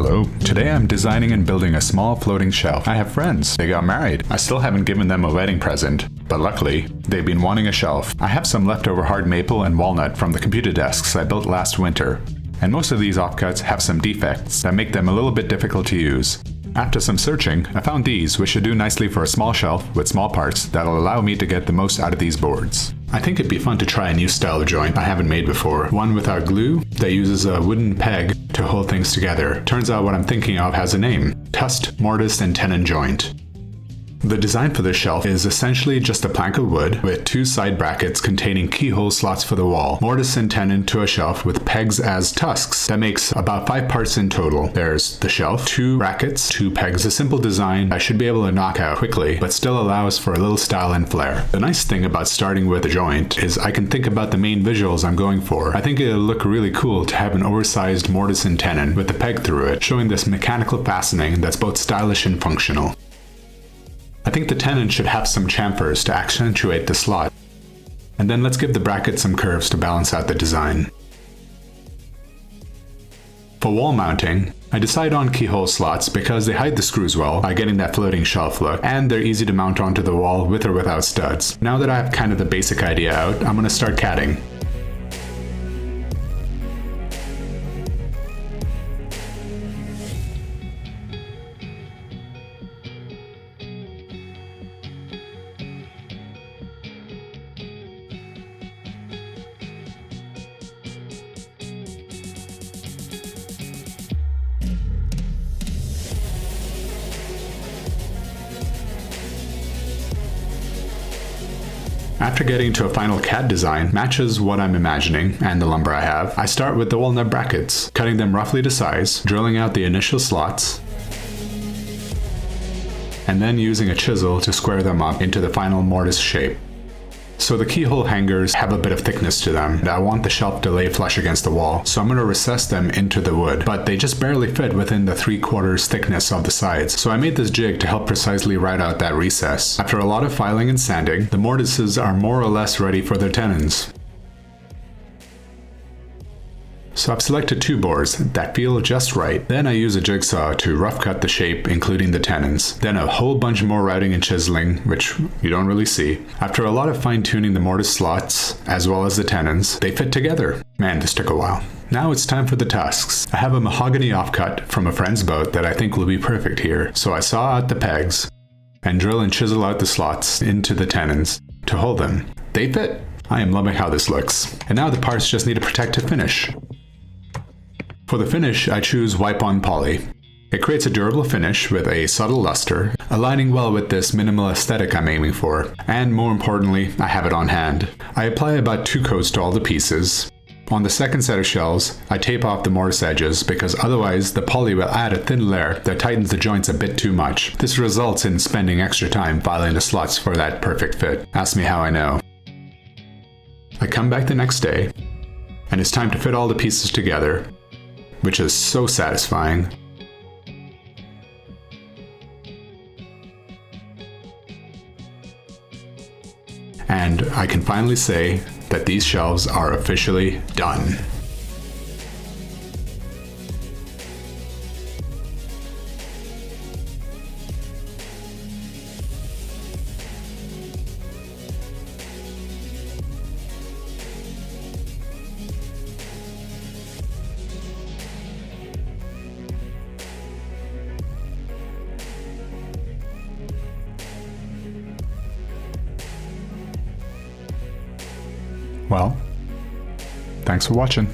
Hello. Today I'm designing and building a small floating shelf. I have friends. They got married. I still haven't given them a wedding present, but luckily, they've been wanting a shelf. I have some leftover hard maple and walnut from the computer desks I built last winter, and most of these offcuts have some defects that make them a little bit difficult to use. After some searching, I found these, which should do nicely for a small shelf with small parts that'll allow me to get the most out of these boards. I think it'd be fun to try a new style of joint I haven't made before, one without glue that uses a wooden peg to hold things together. Turns out what I'm thinking of has a name: Tusked Mortise Tenon joint. The design for this shelf is essentially just a plank of wood with two side brackets containing keyhole slots for the wall, mortise and tenon to a shelf with pegs as tusks. That makes about 5 parts in total. There's the shelf, 2 brackets, 2 pegs. A simple design I should be able to knock out quickly, but still allows for a little style and flair. The nice thing about starting with a joint is I can think about the main visuals I'm going for. I think it'll look really cool to have an oversized mortise and tenon with a peg through it, showing this mechanical fastening that's both stylish and functional. I think the tenon should have some chamfers to accentuate the slot. And then let's give the bracket some curves to balance out the design. For wall mounting, I decide on keyhole slots because they hide the screws well by getting that floating shelf look, and they're easy to mount onto the wall with or without studs. Now that I have kind of the basic idea out, I'm going to start catting. After getting to a final CAD design matches what I'm imagining and the lumber I have, I start with the walnut brackets, cutting them roughly to size, drilling out the initial slots, and then using a chisel to square them up into the final mortise shape. So the keyhole hangers have a bit of thickness to them, and I want the shelf to lay flush against the wall, so I'm going to recess them into the wood, but they just barely fit within the 3/4 thickness of the sides, so I made this jig to help precisely write out that recess. After a lot of filing and sanding, the mortises are more or less ready for their tenons. So I've selected 2 boards that feel just right. Then I use a jigsaw to rough cut the shape, including the tenons. Then a whole bunch more routing and chiseling, which you don't really see. After a lot of fine tuning the mortise slots, as well as the tenons, they fit together. Man, this took a while. Now it's time for the tusks. I have a mahogany offcut from a friend's boat that I think will be perfect here. So I saw out the pegs and drill and chisel out the slots into the tenons to hold them. They fit. I am loving how this looks. And now the parts just need a protective finish. For the finish, I choose Wipe On Poly. It creates a durable finish with a subtle luster, aligning well with this minimal aesthetic I'm aiming for. And more importantly, I have it on hand. I apply about 2 coats to all the pieces. On the second set of shelves, I tape off the mortise edges because otherwise the poly will add a thin layer that tightens the joints a bit too much. This results in spending extra time filing the slots for that perfect fit. Ask me how I know. I come back the next day, and it's time to fit all the pieces together, which is so satisfying. And I can finally say that these shelves are officially done. Well, thanks for watching.